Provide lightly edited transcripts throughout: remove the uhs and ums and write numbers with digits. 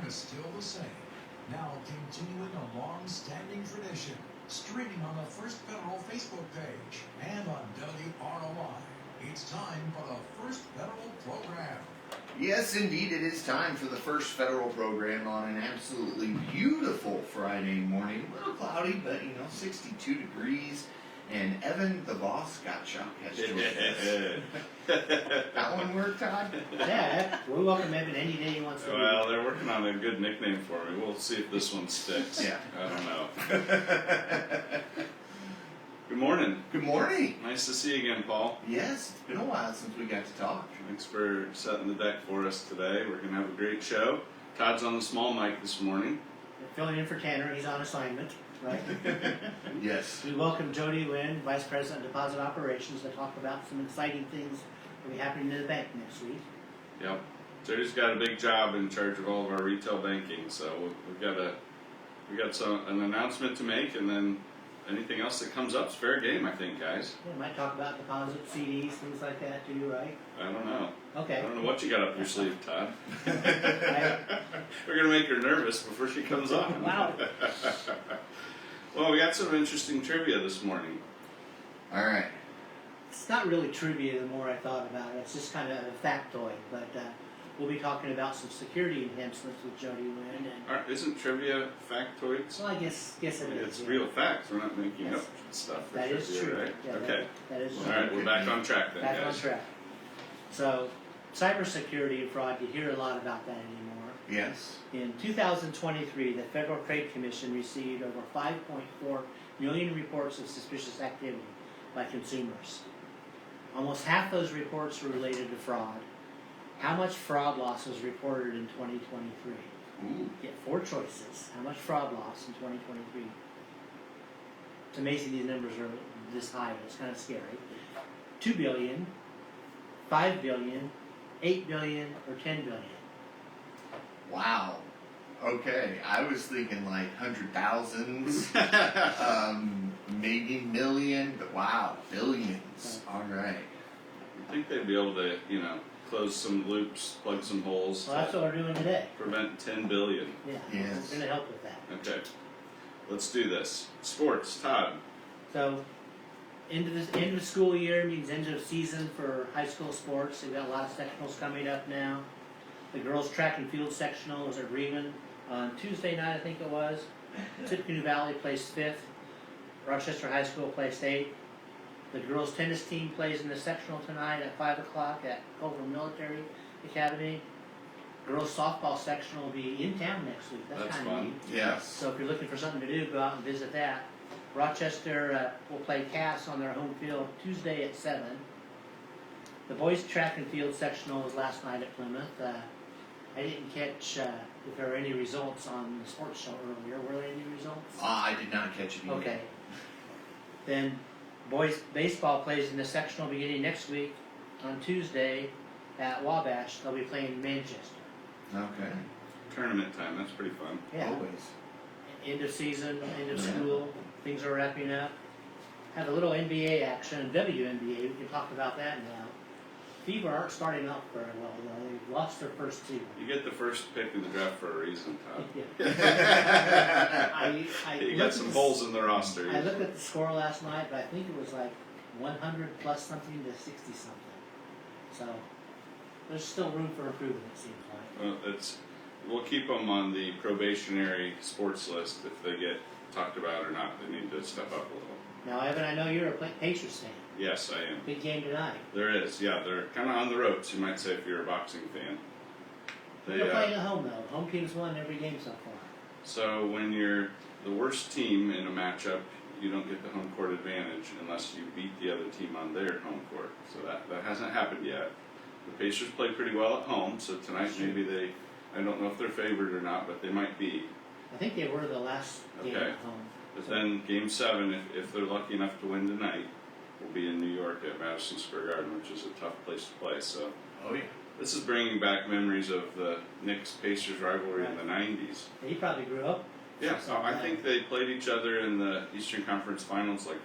is still the same. Now continuing a long-standing tradition, streaming on the First Federal Facebook page and on WROI. It's time for the First Federal program. Yes, indeed, it is time for the First Federal program on an absolutely beautiful Friday morning. A little cloudy, but 62 degrees. And Evan, the boss, gotcha, has joined us. That one work, Todd? Yeah, we welcome Evan any day he wants to. Well, they're working on a good nickname for me. We'll see if this one sticks. Yeah. I don't know. Good morning. Good morning. Nice to see you again, Paul. Yes, it's been a while since we got to talk. Thanks for setting the deck for us today. We're going to have a great show. Todd's on the small mic this morning. Filling in for Tanner, he's on assignment, right? Yes. We welcome Jodi Wynn, Vice President of Deposit Operations, to talk about some exciting things that will be happening in the bank next week. Yep. Jody's got a big job in charge of all of our retail banking, so we got an announcement to make, and then anything else that comes up is fair game, I think, guys. Yeah, we might talk about deposit CDs, things like that too, right? I don't know. Okay. I don't know what you got up your sleeve, Todd. We're going to make her nervous before she comes on. Wow. Well, we got some interesting trivia this morning. All right. It's not really trivia the more I thought about it. It's just kind of a factoid, but we'll be talking about some security enhancements with Jodi Wynn. And Isn't trivia factoids? well, I guess it is. It's yeah. real facts. We're not making Yes. up stuff for That trivia, is true. right? Yeah, okay. That is All true. right, we're back on track then, Back guys. on track. So, cybersecurity and fraud, you hear a lot about that anymore. Yes. In 2023, the Federal Trade Commission received over 5.4 million reports of suspicious activity by consumers. Almost half those reports were related to fraud. How much fraud loss was reported in 2023? Ooh. Get four choices. How much fraud loss in 2023? It's amazing these numbers are this high, but it's kind of scary. 2 billion, 5 billion, 8 billion, or 10 billion? Wow. Okay, I was thinking like 100,000s, maybe million, but wow, billions. All right. I think they'd be able to, close some loops, plug some holes, Well, that's what we're doing today. prevent 10 billion. Yeah, Yes. it's going to help with that. Okay, let's do this. Sports, Todd. So, end of the school year means end of season for high school sports. They've got a lot of sectionals coming up now. The girls' track and field sectional was at Bremen on Tuesday night, I think it was. Tippecanoe Valley placed 5th. Rochester High School placed 8th. The girls' tennis team plays in the sectional tonight at 5 o'clock at Culver Military Academy. Girls' softball sectional will be in town next week. That's kind of fun. neat. Yes. So if you're looking for something to do, go out and visit that. Rochester will play Cass on their home field Tuesday at 7. The boys' track and field sectional was last night at Plymouth. I didn't catch if there were any results on the sports show earlier. Were there any results? I did not catch it either. Okay. Then boys' baseball plays in the sectional beginning next week on Tuesday at Wabash. They'll be playing in Manchester. Okay. Tournament time, that's pretty fun. Yeah. Always. End of season, end of Yeah. school, things are wrapping up. Have a little NBA action, WNBA, we can talk about that now. Fever aren't starting out very well, though. They've lost their first two. You get the first pick in the draft for a reason, Todd. Yeah. You got some holes in the roster. I looked at the score last night, but I think it was like 100 plus something to 60 something. So there's still room for improvement, it seems like. Well, we'll keep them on the probationary sports list. If they get talked about or not, they need to step up a little. Now, Evan, I know you're a Pacers fan. Yes, I am. Big game tonight. There is, yeah. They're kind of on the ropes, you might say, if you're a boxing fan. They're playing at home, though. Home team's won every game so far. So when you're the worst team in a matchup, you don't get the home court advantage unless you beat the other team on their home court. So that hasn't happened yet. The Pacers play pretty well at home, so tonight maybe I don't know if they're favored or not, but they might be. I think they were the last game Okay. at home. But then Game 7, if they're lucky enough to win tonight, will be in New York at Madison Square Garden, which is a tough place to play. So Oh, yeah. this is bringing back memories of the Knicks-Pacers rivalry in the 90s. He probably grew up. Yeah, so I think they played each other in the Eastern Conference Finals like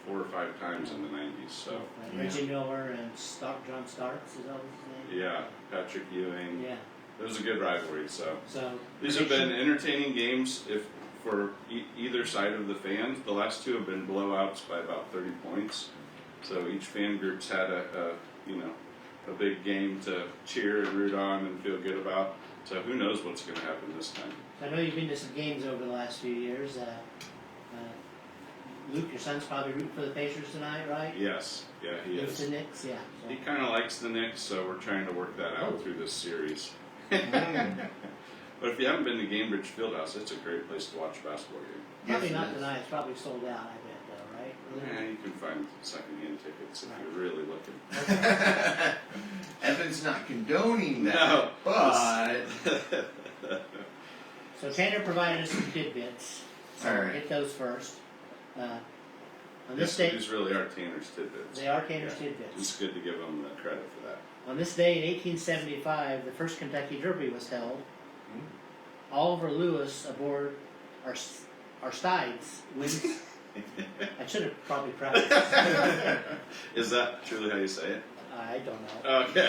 4 or 5 times in the 90s. So Reggie Miller and John Starks, is that his name? yeah, Patrick Ewing. Yeah. It was a good rivalry. So So these have been entertaining games. If for either side of the fans, the last two have been blowouts by about 30 points. So each fan group's had a big game to cheer and root on and feel good about. So who knows what's going to happen this time? I know you've been to some games over the last few years. Luke, your son's probably rooting for the Pacers tonight, right? Yes, yeah, he Against is. the Knicks, yeah. He kind of likes the Knicks, so we're trying to work that out Oh. through this series. Mm. But if you haven't been to Gainbridge Fieldhouse, it's a great place to watch a basketball game. Probably Yes, it not is. tonight. It's probably sold out, I bet, though, right? Yeah, you can find second-hand tickets if you're really looking. Evan's not condoning that, No. but So Tanner provided us some tidbits. So All we'll right. get those first. On Yes, this day, these really are Tanner's tidbits. they are Tanner's Yeah. tidbits. It's good to give him the credit for that. On this day in 1875, the first Kentucky Derby was held. Oliver Lewis aboard our Steins wins. I should have probably practiced. Is that truly how you say it? I don't know. Okay.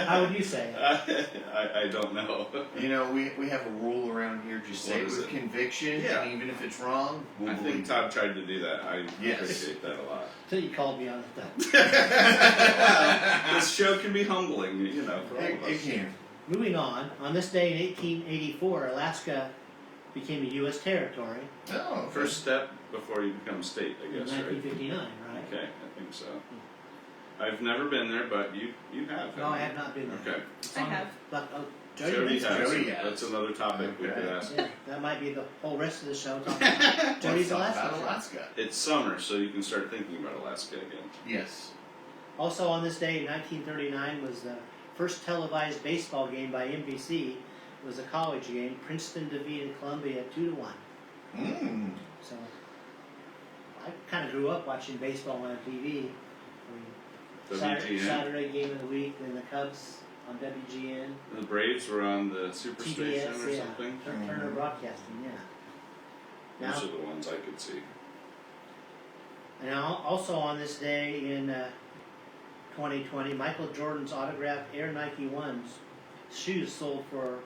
How would you say it? I don't know. you know, we have a rule around here: just say What it is with it? conviction, Yeah. and even if it's wrong, we'll I believe think Todd tried to do that. I Yes. appreciate that a lot. Until you called me on it, though. Well, this show can be humbling, for all it. of It us. can. Moving on this day in 1884, Alaska became a U.S. territory Oh, First step before you become state, I in guess, right? 1959, right? Okay, I think so. I've never been there, but you have. No, I have not been there. Okay. It's I on the- have. But, Jody Jody has. Jody has. That's another topic we could Okay. ask. Yeah, that might be the whole rest of the show. Talking about Jody's Let's talk Alaska. about trip. Alaska. It's summer, so you can start thinking about Alaska again. Yes. Also on this day in 1939 was the first televised baseball game by NBC. It was a college game. Princeton defeated Columbia 2-1. Mm. So I kind of grew up watching baseball on TV. WGN. Saturday game of the week, then the Cubs on WGN. The Braves were on the Superstation TBS, or yeah. something. Turner Broadcasting, yeah. Now, Those are the ones I could see. and also on this day in 2020, Michael Jordan's autographed Air Nike 1s shoes sold for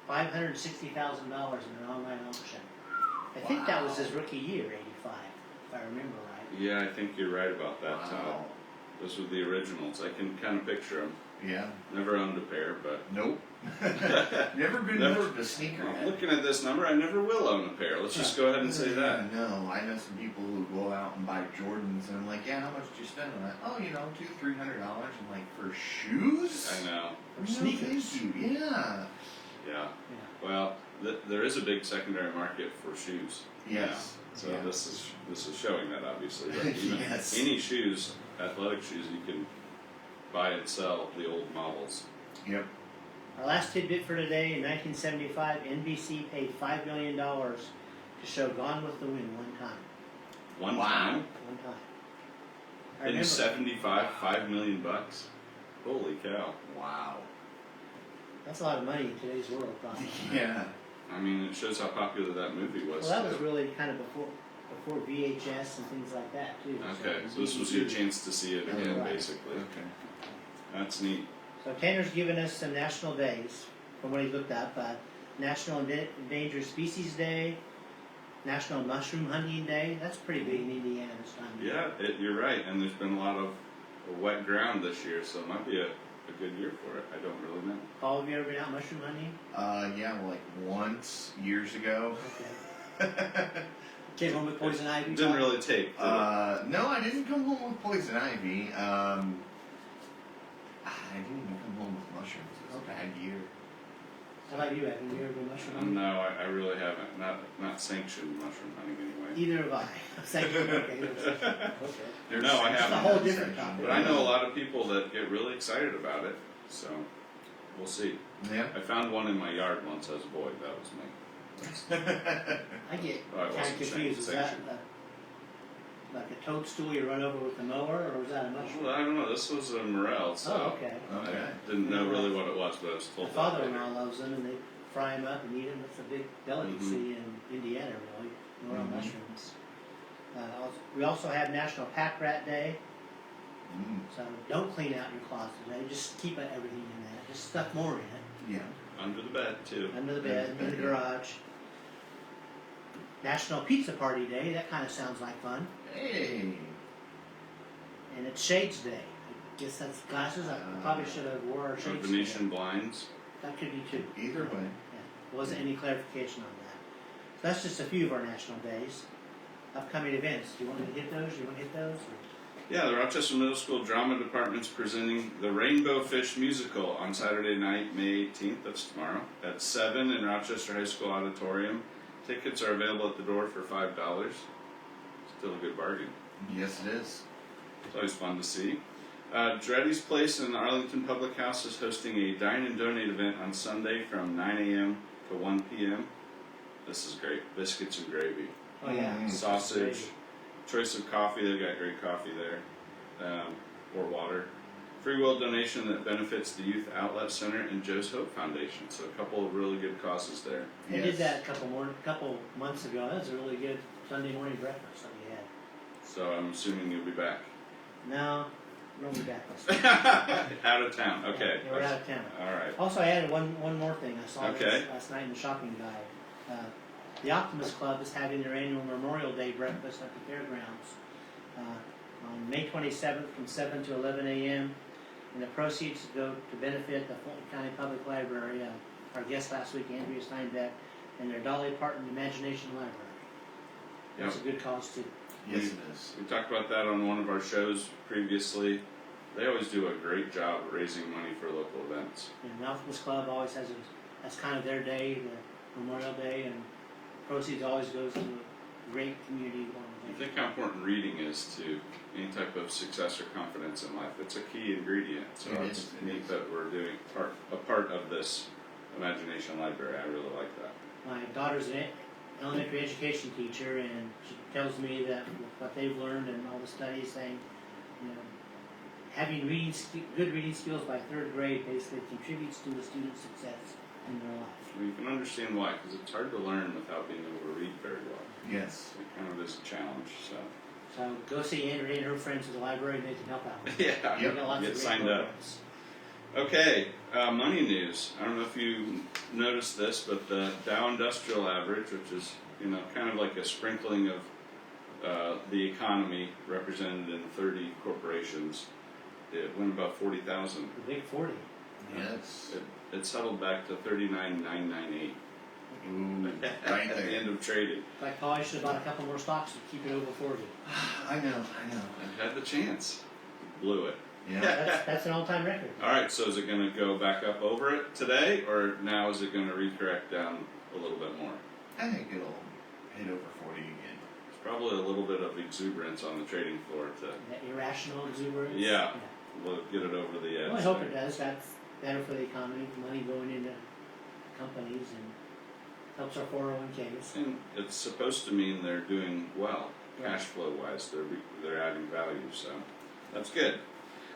$560,000 in an online auction. I think that was Wow. his rookie year, 85, if I remember right. Yeah, I think you're right about that, Todd. Wow. Those were the originals. I can kind of picture them. Yeah. Never owned a pair, but Nope. Never been Never- more of a sneakerhead. looking at this number, I never will own a pair. Let's just go ahead and say that. No, I know some people who go out and buy Jordans, and I'm like, yeah, how much did you spend on that? Oh, $200-$300. I'm like, for shoes? I know. For sneakers. Thank you. Yeah. Yeah. Well, there is a big secondary market for shoes. Yes. now. So Yeah. this is showing that obviously. But even Yes. any shoes, athletic shoes, you can buy and sell the old models. Yep. Our last tidbit for today, in 1975, NBC paid $5 million to show Gone with the Wind one time. One Wow. time One time. I in remember. 75, $5 million bucks. Holy cow! Wow. That's a lot of money in today's world, probably. Yeah. I mean, it shows how popular that movie was. Well, that was too. really kind of before VHS and things like that, too. Okay, so this was your chance to see it again, Right. basically. Okay. That's neat. So Tanner's given us some national days from what he looked up. National Endangered Species Day, National Mushroom Hunting Day. That's pretty big in Indiana this time. of year. Yeah, you're right, and there's been a lot of wet ground this year, so it might be a good year for it. I don't really know. Paul, have you ever been out mushroom hunting? Yeah, like once, years ago. Okay. Came home with poison ivy? Didn't Paul? really take. Did it? No, I didn't come home with poison ivy. I didn't even come home with mushrooms. It was a bad year. How about you, Evan? Have you ever been mushroom hunting? No, I really haven't. Not sanctioned mushroom hunting anyway. Either have I. Thank you. Okay. Okay. There's No, I section- haven't. It's a whole different section. topic. But I know a lot of people that get really excited about it, so we'll see. Yeah. I found one in my yard once as a boy. That was me. I get Oh, I kind of wasn't confused. Is that sanctioned. like a toadstool you run over with the mower, or was that a mushroom? Well, I don't know. This was a morel, so Oh, okay. Okay. I didn't know really what it was, but I was My told that later. father-in-law loves them, and they fry them up and eat them. It's a big delicacy in Indiana, really. Morel Mhm. mushrooms. We also have National Pack Rat Day, So don't clean out your closet today. Just keep everything in that. Just stuff more in it. Yeah. Under the bed too. Under the bed, in the garage. National Pizza Party Day. That kind of sounds like fun. Hey. And it's Shades Day. I guess that's glasses. I probably should have wore our shades. Venetian blinds. That could be too. Either way. Yeah. Wasn't any clarification on that. So that's just a few of our national days. Upcoming events. Do you want me to hit those? Do you want to hit those? Or? Yeah, the Rochester Middle School Drama Department's presenting the Rainbow Fish Musical on Saturday night, May 18th, that's tomorrow, at 7 in Rochester High School Auditorium. Tickets are available at the door for $5. Still a good bargain. Yes, it is. It's always fun to see. Dreddy's Place in the Arlington Public House is hosting a Dine and Donate event on Sunday from 9 a.m. to 1 p.m. This is great. Biscuits and gravy. Oh yeah. Sausage. Choice of coffee, they've got great coffee there, or water. Free will donation that benefits the Youth Outlet Center and Joe's Hope Foundation. So a couple of really good causes there. I did that a couple months ago. That was a really good Sunday morning breakfast that we had. So I'm assuming you'll be back. No, we'll be back this week. Out of town, okay. Yeah, we're out of town. All right. Also, I added one more thing. I saw Okay. this last night in the shopping guide. The Optimist Club is having their annual Memorial Day breakfast at the fairgrounds on May 27th from 7 to 11 a.m. And the proceeds go to benefit the Fulton County Public Library. Our guest last week, Andrea Steinbeck, and their Dolly Parton Imagination Library. That's a good cause too. Yes, it is. We talked about that on one of our shows previously. They always do a great job raising money for local events. And the Optimist Club always has that's kind of their day, the Memorial Day, and proceeds always goes to a great community You organization. think how important reading is to any type of success or confidence in life? It's a key ingredient. So It it's is. neat that we're doing a part of this Imagination Library. I really like that. My daughter's an elementary education teacher, and she tells me that what they've learned and all the studies saying, you know, having good reading skills by third grade basically contributes to the student's success in their life. Well, you can understand why, because it's hard to learn without being able to read very well. Yes. It kind of is a challenge. So So go see Andrea and her friends at the library, and they can help out. yeah, They got lots get of great signed up. programs. Okay, money news. I don't know if you noticed this, but the Dow Industrial Average, which is kind of like a sprinkling of the economy represented in 30 corporations, it went above 40,000. The big 40. Yes. It settled back to 39,998 Ooh, right at the there. end of trading. I probably should have bought a couple more stocks to keep it over 40. I know. I had the chance, blew it. Yeah. That's an all-time record. All right, so is it going to go back up over it today, or now is it going to recorrect down a little bit more? I think it'll hit over 40 again. There's probably a little bit of exuberance on the trading floor to That irrational exuberance. Yeah. get it over the edge. Well, I hope it does. That's better for the economy, money going into companies, and helps our 401ks. And it's supposed to mean they're doing well, Right. cash flow wise. They're adding value, so that's good.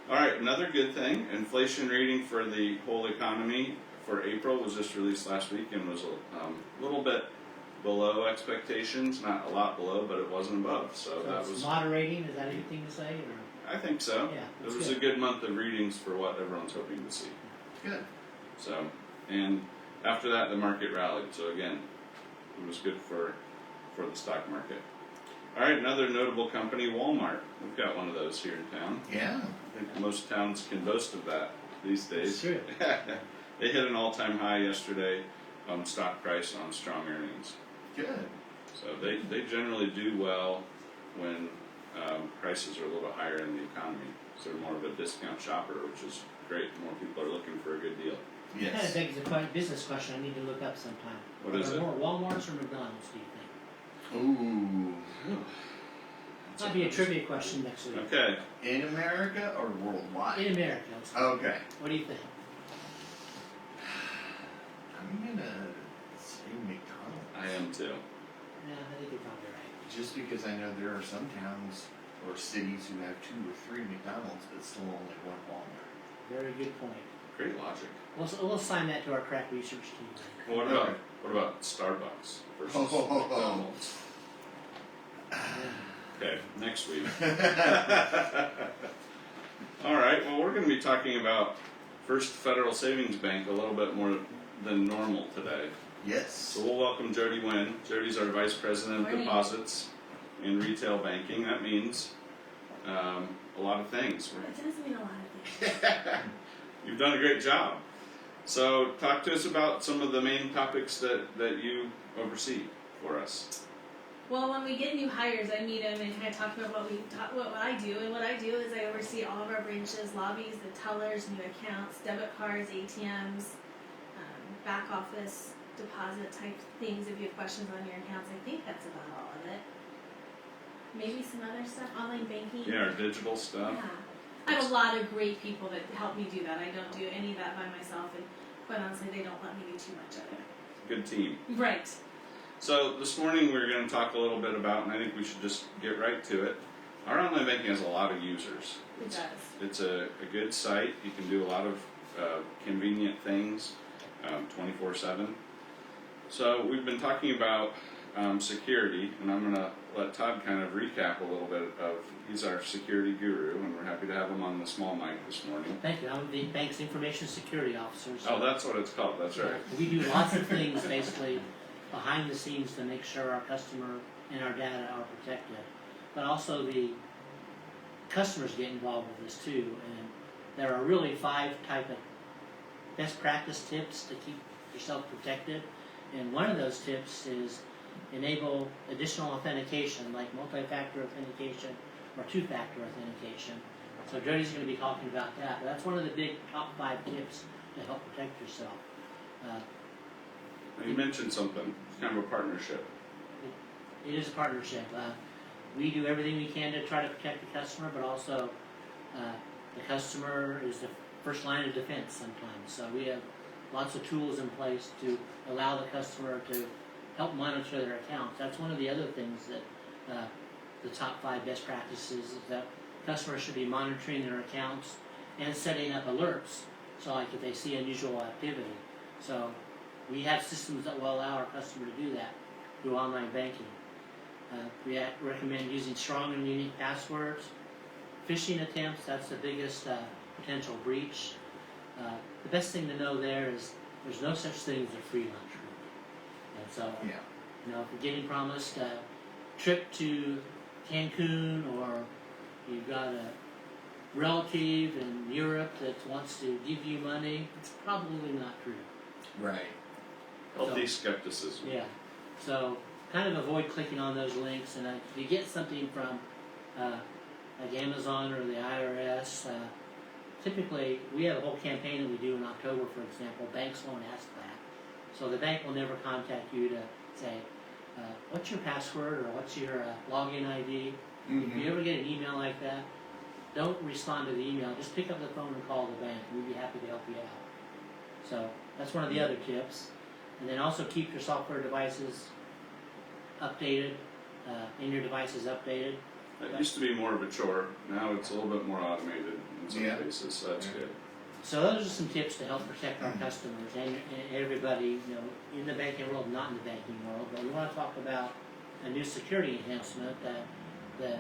All right, another good thing. Inflation reading for the whole economy for April was just released last week and was a little bit below expectations. Not a lot below, but it wasn't above. So that it's was. moderating. Is that a good thing to say? Or? I think so. Yeah, It that's was good. a good month of readings for what everyone's hoping to see. Good. So, and after that, the market rallied. So again, it was good for the stock market. All right, another notable company, Walmart. We've got one of those here in town. Yeah. I think most towns can boast of that these days. That's true. They hit an all-time high yesterday on stock price on strong earnings. Good. So they generally do well when prices are a little higher in the economy. So they're more of a discount shopper, which is great. More people are looking for a good deal. It kind of Yes. begs a business question I need to look up sometime. What Are is there it? more Walmarts or McDonald's, do you think? Ooh. That'll be a trivia question next week. Okay. In America or worldwide? In America, let's go. Okay. What do you think? I'm gonna say McDonald's. I am too. Yeah, I think you're probably right. Just because I know there are some towns or cities who have 2 or 3 McDonald's, but still only one Walmart. Very good point. Great logic. We'll sign that to our crack research team. Well, what about Starbucks versus McDonald's? Yeah. Okay, next week. All right, well, we're going to be talking about First Federal Savings Bank a little bit more than normal today. Yes. So we'll welcome Jodi Wynn. Jodi's our Vice President of Morning. Deposits in Retail Banking. That means a lot of things. It does mean a lot of things. You've done a great job. So talk to us about some of the main topics that you oversee for us. Well, when we get new hires, I meet them and kind of talk about what I do. And what I do is I oversee all of our branches, lobbies, the tellers, new accounts, debit cards, ATMs, back office, deposit type things. If you have questions on your accounts, I think that's about all of it. Maybe some other stuff, online banking. Yeah, our digital stuff. Yeah. I have a lot of great people that help me do that. I don't do any of that by myself, and quite honestly, they don't let me do too much of it. Good team. Right. So this morning we're going to talk a little bit about, and I think we should just get right to it. Our online banking has a lot of users. It does. It's a good site. You can do a lot of convenient things 24/7. So we've been talking about security, and I'm going to let Todd kind of recap a little bit of, he's our security guru, and we're happy to have him on the small mic this morning. Thank you. I'm the bank's information security officer. So Oh, that's what it's called. That's right. we do lots of things basically behind the scenes to make sure our customer and our data are protected. But also the customers get involved with this too. And there are really 5 type of best practice tips to keep yourself protected. And one of those tips is enable additional authentication, like multi-factor authentication or 2-factor authentication. So Jodi's going to be talking about that. But that's one of the big top 5 tips to help protect yourself. You mentioned something. It's kind of a partnership. It is a partnership. We do everything we can to try to protect the customer, but also the customer is the first line of defense sometimes. So we have lots of tools in place to allow the customer to help monitor their accounts. That's one of the other things that the top 5 best practices is that customers should be monitoring their accounts and setting up alerts. So like if they see unusual activity. So we have systems that will allow our customer to do that through online banking. We recommend using strong and unique passwords. Phishing attempts, that's the biggest potential breach. The best thing to know there is there's no such thing as a free lunch really. And so, Yeah. you know, if you're getting promised a trip to Cancun, or you've got a relative in Europe that wants to give you money, it's probably not true. Right. Healthy skepticism. Yeah. So kind of avoid clicking on those links, and if you get something from like Amazon or the IRS, typically we have a whole campaign that we do in October, for example. Banks won't ask that. So the bank will never contact you to say, what's your password or what's your login ID? If you ever get an email like that, don't respond to the email. Just pick up the phone and call the bank. We'd be happy to help you out. So that's one of the other tips. And then also keep your software devices updated, in your devices updated. That used to be more of a chore. Now it's a little bit more automated in some Yeah. cases, so that's good. So those are some tips to help protect our customers and everybody, you know, in the banking world, not in the banking world. But we want to talk about a new security enhancement that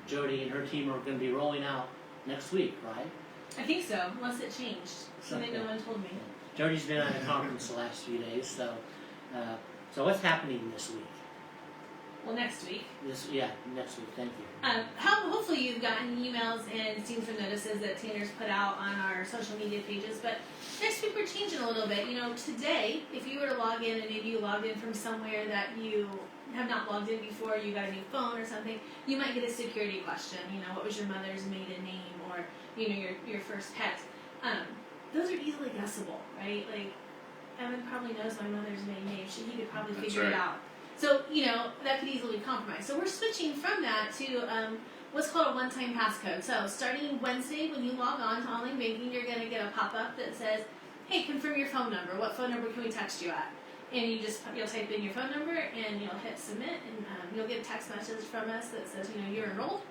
Jodi and her team are going to be rolling out next week, right? I think so, unless it changed. Something no one told me. Jodi's been at a conference the last few days, so what's happening this week? Well, next week. Next week. Thank you. Hopefully you've gotten emails and seen some notices that Tanner's put out on our social media pages, but next week we're changing a little bit. You know, today, if you were to log in and maybe you logged in from somewhere that you have not logged in before, you got a new phone or something, you might get a security question. You know, what was your mother's maiden name, or, you know, your first pet. Those are easily guessable, right? Like, Evan probably knows my mother's maiden name. He could probably That's figure it right. out. So, you know, that could easily be compromised. So we're switching from that to what's called a one-time passcode. So starting Wednesday, when you log on to online banking, you're going to get a pop-up that says, hey, confirm your phone number. What phone number can we text you at? And you'll type in your phone number and you'll hit submit, and you'll get a text message from us that says, you know, you're enrolled.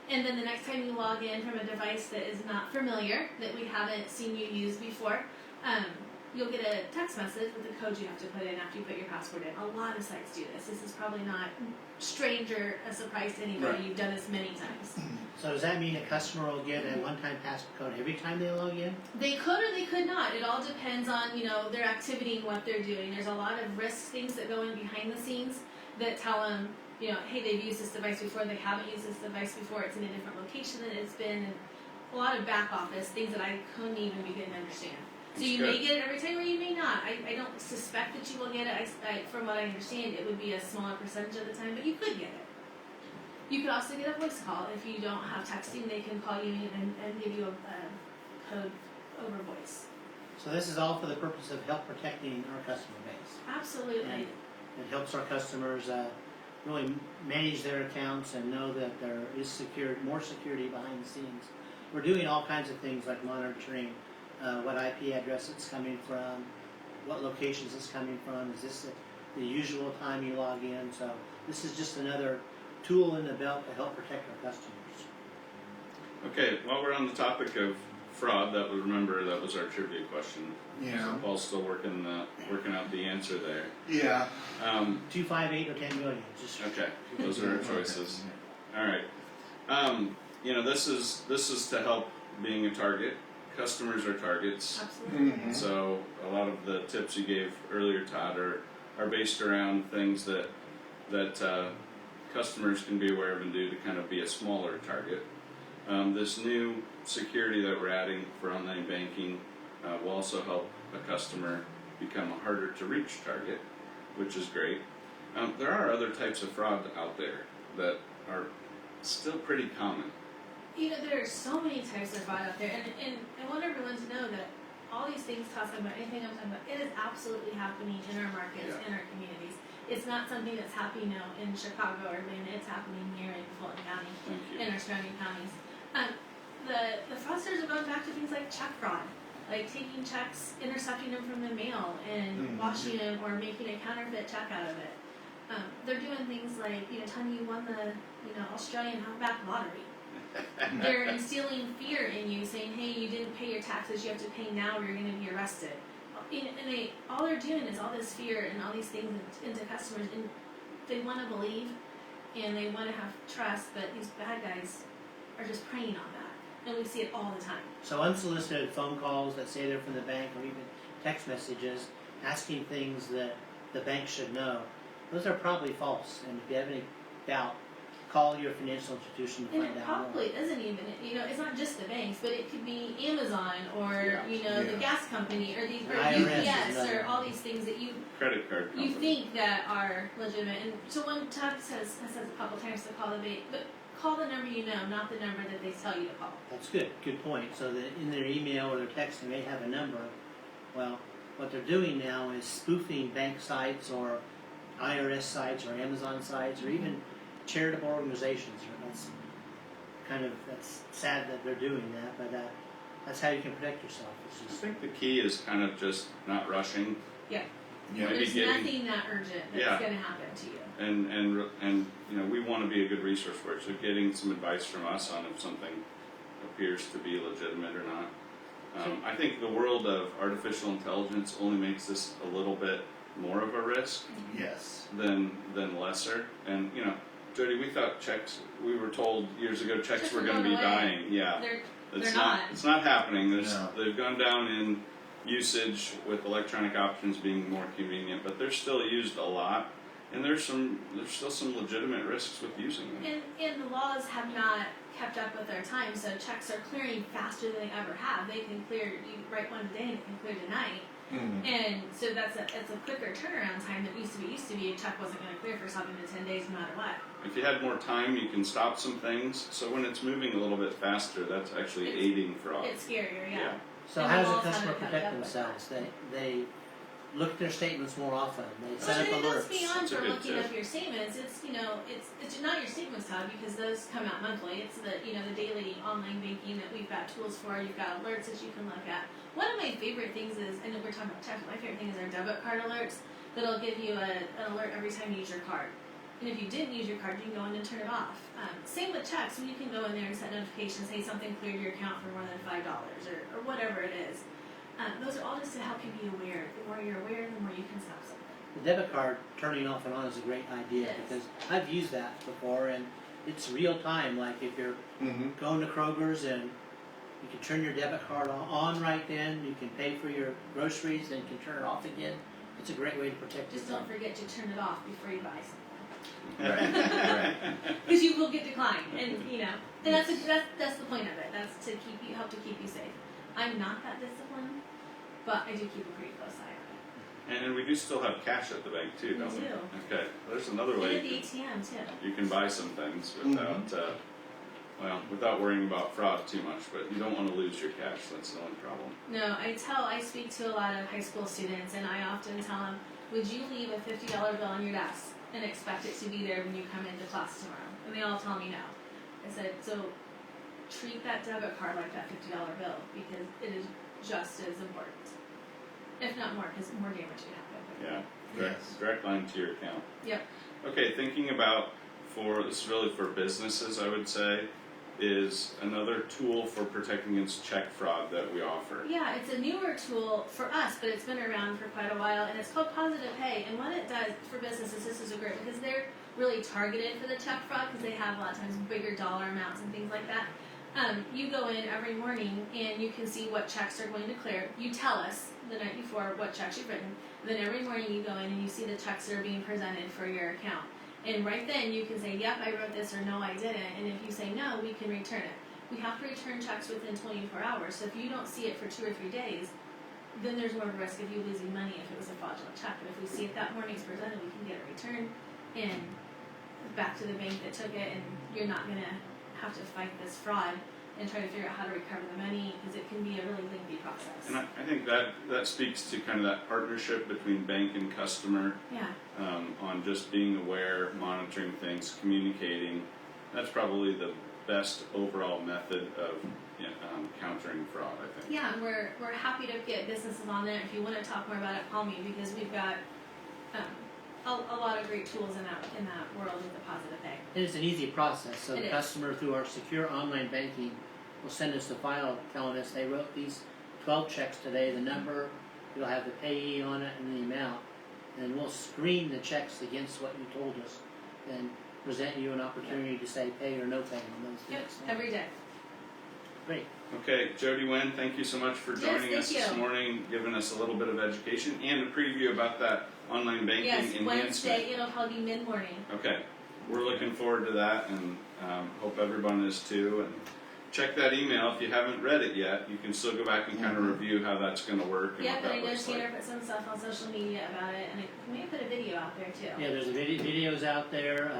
And then the next time you log in from a device that is not familiar, that we haven't seen you use before, you'll get a text message with the code you have to put in after you put your password in. A lot of sites do this. This is probably not strange or a surprise to anybody. Right. You've done this many times. So does that mean a customer will get a one-time passcode every time they log in? They could or they could not. It all depends on, their activity and what they're doing. There's a lot of risk things that go in behind the scenes that tell them, hey, they've used this device before, they haven't used this device before, it's in a different location than it's been, and a lot of back office, things that I couldn't even begin to understand. So you may get it every time or you may not. I don't suspect that you will get it. From what I understand, it would be a smaller percentage of the time, but you could get it. You could also get a voice call. If you don't have texting, they can call you and give you a code over voice. So this is all for the purpose of help protecting our customer base. Absolutely. And it helps our customers really manage their accounts and know that there is more security behind the scenes. We're doing all kinds of things like monitoring what IP address it's coming from, what locations it's coming from. Is this the usual time you log in? So this is just another tool in the belt to help protect our customers. Okay, while we're on the topic of fraud, that was our trivia question. Yeah. So Paul's still working out the answer there. Yeah. 2, 5, 8, or 10 million. Just Okay, those are our choices. All right. This is to help being a target. Customers are targets. Absolutely. Mhm. So a lot of the tips you gave earlier, Todd, are based around things that customers can be aware of and do to kind of be a smaller target. This new security that we're adding for online banking will also help a customer become a harder to reach target, which is great. There are other types of fraud out there that are still pretty common. There are so many types of fraud out there, and I want everyone to know that all these things talking about anything I'm talking about, it is absolutely happening in our markets, in our communities. It's not something that's happening in Chicago or Atlanta. It's happening here in Fulton County, Thank you. in our surrounding counties. The fraudsters are going back to things like check fraud, like taking checks, intercepting them from the mail, and washing them or making a counterfeit check out of it. They're doing things like telling you won the Australian Outback lottery. They're instilling fear in you, saying, "Hey, you didn't pay your taxes. You have to pay now, or you're going to be arrested." And all they're doing is all this fear and all these things into customers, and they want to believe and they want to have trust, but these bad guys are just preying on that, and we see it all the time. So unsolicited phone calls that say they're from the bank, or even text messages asking things that the bank should know, those are probably false. And if you have any doubt, call your financial institution to And find it out more. probably isn't even, it's not just the banks, but it could be Amazon or, the gas company or these, or IRS is UPS or another all one. these things that you Credit card company. think that are legitimate. And so one text has said a couple times to call the bank, but call the number you know, not the number that they tell you to call. That's good. Good point. So that in their email or their text, they may have a number. Well, what they're doing now is spoofing bank sites or IRS sites or Amazon sites or even charitable organizations. That's sad that they're doing that, but that's how you can protect yourself. It's I just, think the key is kind of just not rushing. Yeah. Yeah. Maybe There's getting- nothing that urgent that's Yeah. going to happen to you. And we want to be a good resource for it. So getting some advice from us on if something appears to be legitimate or not. I think the world of artificial intelligence only makes this a little bit more of a risk Yes. than lesser. And Jodi, we were told years ago checks Checks were were going to going be away. dying. Yeah. They're not. It's not happening. No. They've gone down in usage with electronic options being more convenient, but they're still used a lot, and there's still some legitimate risks with using them. And the laws have not kept up with their time, so checks are clearing faster than they ever have. They can clear, you write one today and it can clear tonight. Mhm. And so that's a quicker turnaround time that used to be a check wasn't going to clear for 7 to 10 days no matter what. If you had more time, you can stop some things. So when it's moving a little bit faster, that's actually aiding fraud. It's scarier, yeah. so And how the does a laws customer haven't kept protect up with themselves? They look at their statements more often. They Well, set up and it goes alerts. beyond That's a for good looking tip. up your statements. It's it's not your statements tab because those come out monthly. It's the the daily online banking that we've got tools for. You've got alerts that you can look at. One of my favorite things is, and we're talking about checks, my favorite thing is our debit card alerts that'll give you an alert every time you use your card. And if you didn't use your card, you can go in and turn it off. Same with checks, so you can go in there and set notifications, hey, something cleared your account for more than $5 or whatever it is. Those are all just to help you be aware. The more you're aware, the more you can stop something. The debit card turning off and on is a great idea Yes. because I've used that before and it's real time. Like if you're going to Kroger's and you can turn your debit card on right then, you can pay for your groceries, then you can turn it off again. It's a great way to protect Just yourself. don't forget to turn it off before you buy something. Right. Because you will get declined, and and that's the point of it. That's to help to keep you safe. I'm not that disciplined, but I do keep a pretty close eye on And we do still have cash at the bank too, We don't we? do. Okay, there's another it. way And at the you ATM too. can buy some things without worrying about fraud too much, but you don't want to lose your cash, that's the only problem. No, I speak to a lot of high school students, and I often tell them, would you leave a $50 bill on your desk and expect it to be there when you come into class tomorrow? And they all tell me no. I said, so treat that debit card like that $50 bill because it is just as important, if not more, because more damage can happen. Yeah, direct line to your account. Yep. Okay, thinking about this is really for businesses, I would say, is another tool for protecting against check fraud that we offer. Yeah, it's a newer tool for us, but it's been around for quite a while, and it's called Positive Pay. And what it does for businesses, this is a great because they're really targeted for the check fraud because they have a lot of times bigger dollar amounts and things like that. You go in every morning and you can see what checks are going to clear. You tell us the night before what checks you've written. Then every morning you go in and you see the checks that are being presented for your account. And right then you can say, yep, I wrote this, or no, I didn't. And if you say no, we can return it. We have to return checks within 24 hours. So if you don't see it for 2 or 3 days, then there's more risk of you losing money if it was a fraudulent check. But if we see it that morning it's presented, we can get it returned and back to the bank that took it, and you're not going to have to fight this fraud and try to figure out how to recover the money because it can be a really lengthy process. And I think that speaks to kind of that partnership between bank and customer. Yeah. On just being aware, monitoring things, communicating. That's probably the best overall method of countering fraud, I think. Yeah, and we're happy to get businesses on there. If you want to talk more about it, call me because we've got a lot of great tools in that world with the Positive Pay. And it's an easy process. So It the is. customer through our secure online banking will send us a file telling us they wrote these 12 checks today, the number, you'll have the payee on it and the amount. And we'll screen the checks against what you told us and present you an opportunity to say pay or no pay on those Yep, things. every day. Great. Okay, Jodi Wynn, thank you so much for Yes, joining thank us this you. morning, giving us a little bit of education and a preview about that online banking Yes, enhancement. Wednesday, it'll probably be mid-morning. Okay, we're looking forward to that, and hope everyone is too. And check that email if you haven't read it yet. You can still go back and kind of review how that's going to work and Yeah, what but I that know looks Tanner like. put some stuff on social media about it, and we may put a video out there too. Yeah, there's videos out there.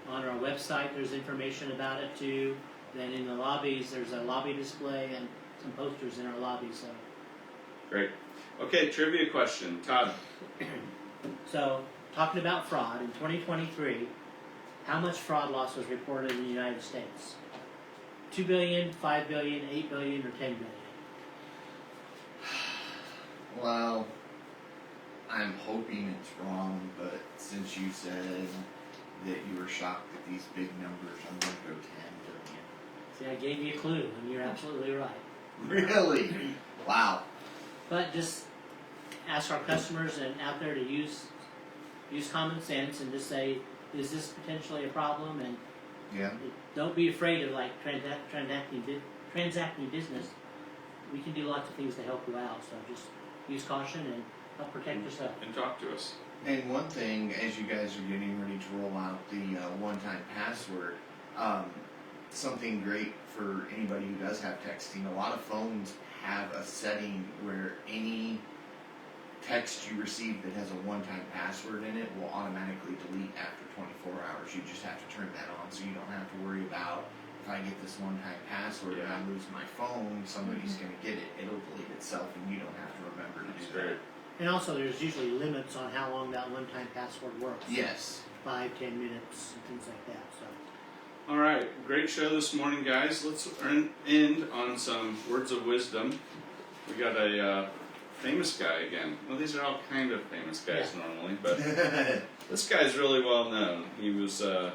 On our website, there's information about it too. Then in the lobbies, there's a lobby display and some posters in our lobby. So, Great. Okay, trivia question, Todd. so talking about fraud in 2023, how much fraud loss was reported in the United States? 2 billion, 5 billion, 8 billion, or 10 billion? Well, I'm hoping it's wrong, but since you said that you were shocked at these big numbers, I'm going to go 10 See, I gave you a clue, and you're absolutely right. billion. Really? Wow. But just ask our customers and out there to use common sense and just say, is this potentially a problem? And Yeah. don't be afraid of like transacting business. We can do lots of things to help you out. So just use caution and help protect yourself. And talk to us. And one thing, as you guys are getting ready to roll out the one-time password, something great for anybody who does have texting, a lot of phones have a setting where any text you receive that has a one-time password in it will automatically delete after 24 hours. You just have to turn that on so you don't have to worry about if I get this one-time password and I lose my phone, somebody's going to get it. It'll delete itself and you don't have to remember to That's do great. that. And also, there's usually limits on how long that one-time password works. Yes. 5-10 minutes and things like that. So. All right, great show this morning, guys. Let's end on some words of wisdom. We got a famous guy again. Well, these are all kind of famous guys normally, but this guy's really well known. He was an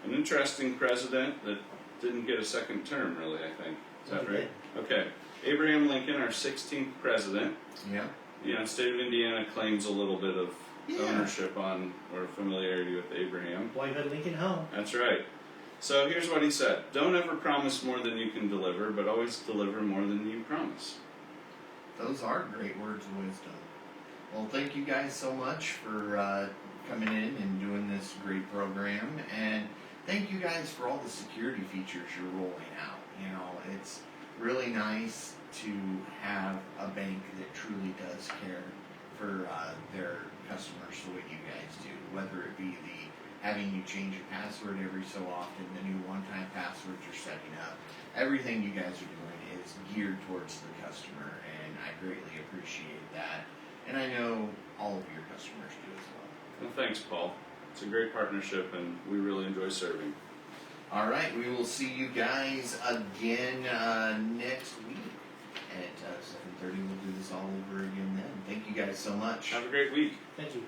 interesting president that didn't get a second term, really, I think. Is that right? Okay. Abraham Lincoln, our 16th president. Yeah. You know, state of Indiana claims a little bit of Yeah. ownership on or familiarity with Abraham. Boyhood Lincoln home. That's right. So here's what he said: don't ever promise more than you can deliver, but always deliver more than you promise. Those are great words of wisdom. Well, thank you guys so much for coming in and doing this great program, and thank you guys for all the security features you're rolling out. You know, it's really nice to have a bank that truly does care for their customers the way you guys do, whether it be the having you change your password every so often, the new one-time passwords you're setting up. Everything you guys are doing is geared towards the customer, and I greatly appreciate that. And I know all of your customers do as well. Well, thanks, Paul. It's a great partnership, and we really enjoy serving. All right, we will see you guys again next week at 7:30. We'll do this all over again then. Thank you guys so much. Have a great week. Thank you.